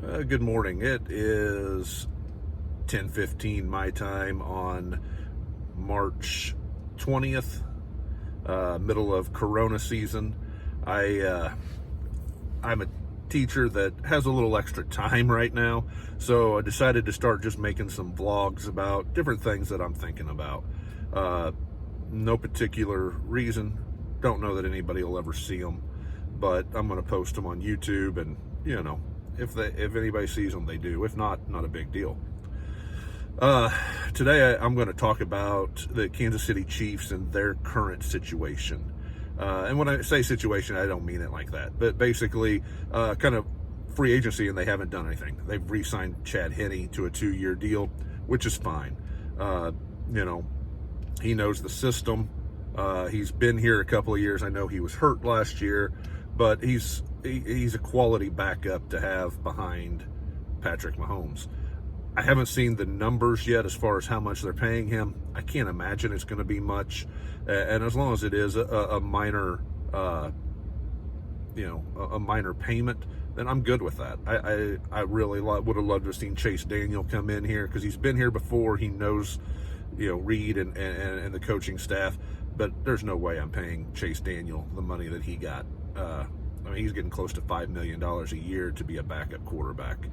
Good morning. It is 10:15 my time on March 20th, middle of Corona season. I'm a teacher that has a little extra time right now, so I decided to start just making some vlogs about different things that I'm thinking about. No particular reason. Don't know that anybody will ever see them, but I'm going to post them on YouTube, and if anybody sees them, they do. If not, not a big deal. Today I'm going to talk about the Kansas City Chiefs and their current situation. And when I say situation, I don't mean it like that. But basically, kind of free agency, and they haven't done anything. They've re-signed Chad Henne to a 2-year deal, which is fine. He knows the system. He's been here a couple of years. I know he was hurt last year, but he's a quality backup to have behind Patrick Mahomes. I haven't seen the numbers yet as far as how much they're paying him. I can't imagine it's going to be much, and as long as it is a minor, a minor payment, then I'm good with that. I really would have loved to have seen Chase Daniel come in here because he's been here before. He knows, Reed and the coaching staff, but there's no way I'm paying Chase Daniel the money that he got. He's getting close to $5 million a year to be a backup quarterback.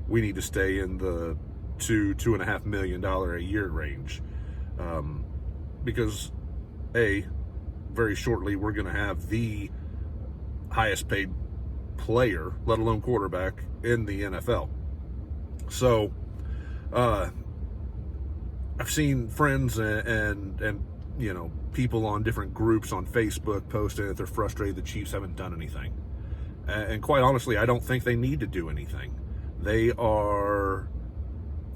We need to stay in the $2.5 million a year range, because very shortly we're going to have the highest paid player, let alone quarterback, in the NFL. So I've seen friends and people on different groups on Facebook posting that they're frustrated the Chiefs haven't done anything. And quite honestly, I don't think they need to do anything. They are,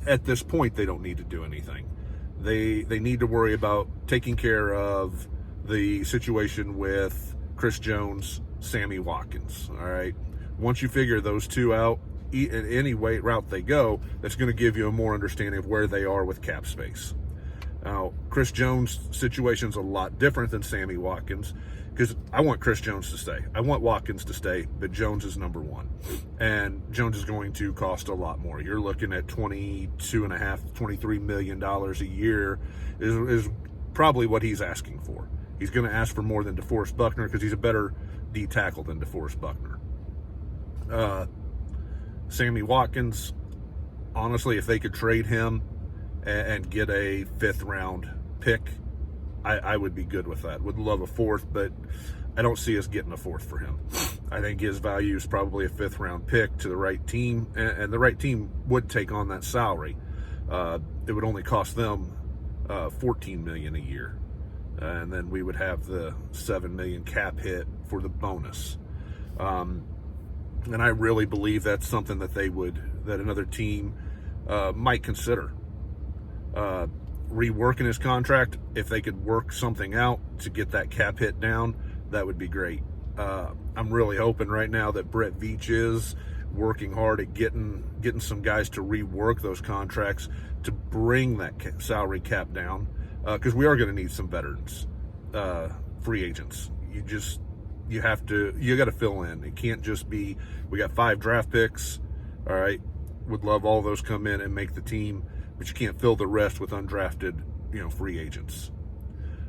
at this point, they don't need to do anything. They need to worry about taking care of the situation with Chris Jones, Sammy Watkins. All right. Once you figure those two out, in any route they go, that's going to give you a more understanding of where they are with cap space. Now, Chris Jones' situation's a lot different than Sammy Watkins, because I want Chris Jones to stay. I want Watkins to stay, but Jones is number one. And Jones is going to cost a lot more. You're looking at $22.5, $23 million a year is probably what he's asking for. He's going to ask for more than DeForest Buckner because he's a better D tackle than DeForest Buckner. Sammy Watkins, honestly, if they could trade him and get a 5th round pick, I would be good with that. Would love a 4th, but I don't see us getting a 4th for him. I think his value is probably a 5th round pick to the right team, and the right team would take on that salary. It would only cost them $14 million a year, and then we would have the $7 million cap hit for the bonus. And I really believe that's something that that another team might consider. Reworking his contract, if they could work something out to get that cap hit down, that would be great. I'm really hoping right now that Brett Veach is working hard at getting some guys to rework those contracts to bring that salary cap down, because we are going to need some veterans, free agents. You got to fill in. It can't just be, we got 5 draft picks. All right. Would love all those come in and make the team, but you can't fill the rest with undrafted, free agents.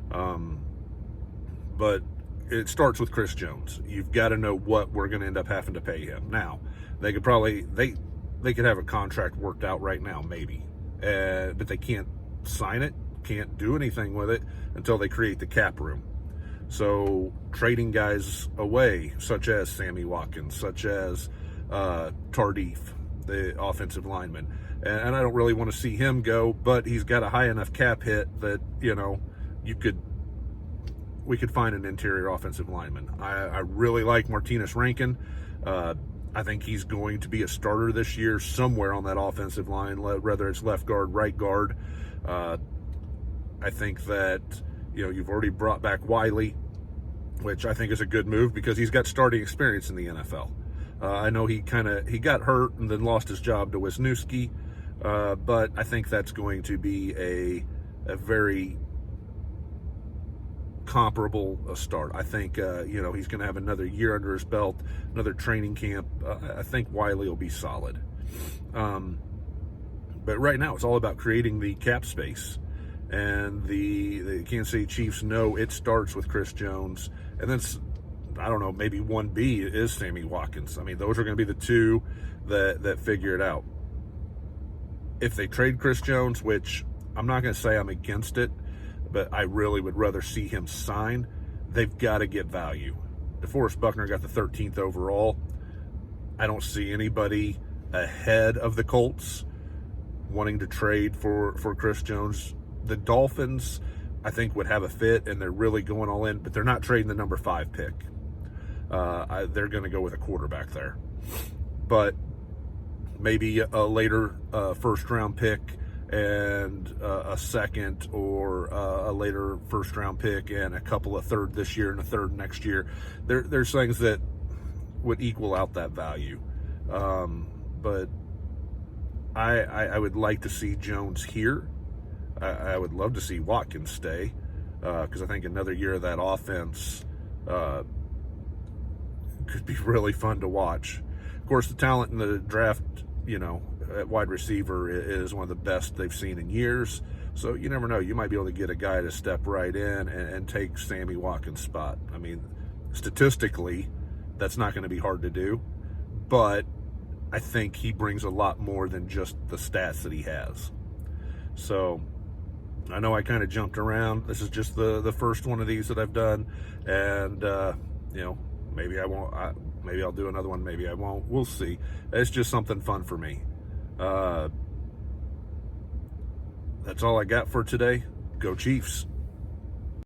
But it starts with Chris Jones. You've got to know what we're going to end up having to pay him. Now, they could probably, they could have a contract worked out right now, maybe, but they can't sign it, can't do anything with it until they create the cap room. So trading guys away, such as Sammy Watkins, such as Tardif, the offensive lineman, and I don't really want to see him go, but he's got a high enough cap hit that we could find an interior offensive lineman. I really like Martinez Rankin. I think he's going to be a starter this year somewhere on that offensive line, whether it's left guard, right guard. I think that you've already brought back Wiley, which I think is a good move because he's got starting experience in the NFL. I know he got hurt and then lost his job to Wisniewski, but I think that's going to be a very comparable a start. I think, he's going to have another year under his belt, another training camp. I think Wiley will be solid. But right now, it's all about creating the cap space. And the Kansas City Chiefs know it starts with Chris Jones. And then, I don't know, maybe 1B is Sammy Watkins. I mean, those are going to be the two that figure it out. If they trade Chris Jones, which I'm not going to say I'm against it, but I really would rather see him sign, they've got to get value. DeForest Buckner got the 13th overall. I don't see anybody ahead of the Colts wanting to trade for Chris Jones. The Dolphins, I think, would have a fit, and they're really going all in, but they're not trading the number 5 pick. They're going to go with a quarterback there. But maybe a later first-round pick and a second, or a later first-round pick and a couple of third this year and a third next year. There's things that would equal out that value. But I would like to see Jones here. I would love to see Watkins stay, because I think another year of that offense could be really fun to watch. Of course, the talent in the draft, at wide receiver is one of the best they've seen in years. So you never know. You might be able to get a guy to step right in and take Sammy Watkins' spot. I mean, statistically, that's not going to be hard to do. But I think he brings a lot more than just the stats that he has. So I know I kind of jumped around. This is just the first one of these that I've done. And, maybe I won't. Maybe I'll do another one. Maybe I won't. We'll see. It's just something fun for me. That's all I got for today. Go Chiefs.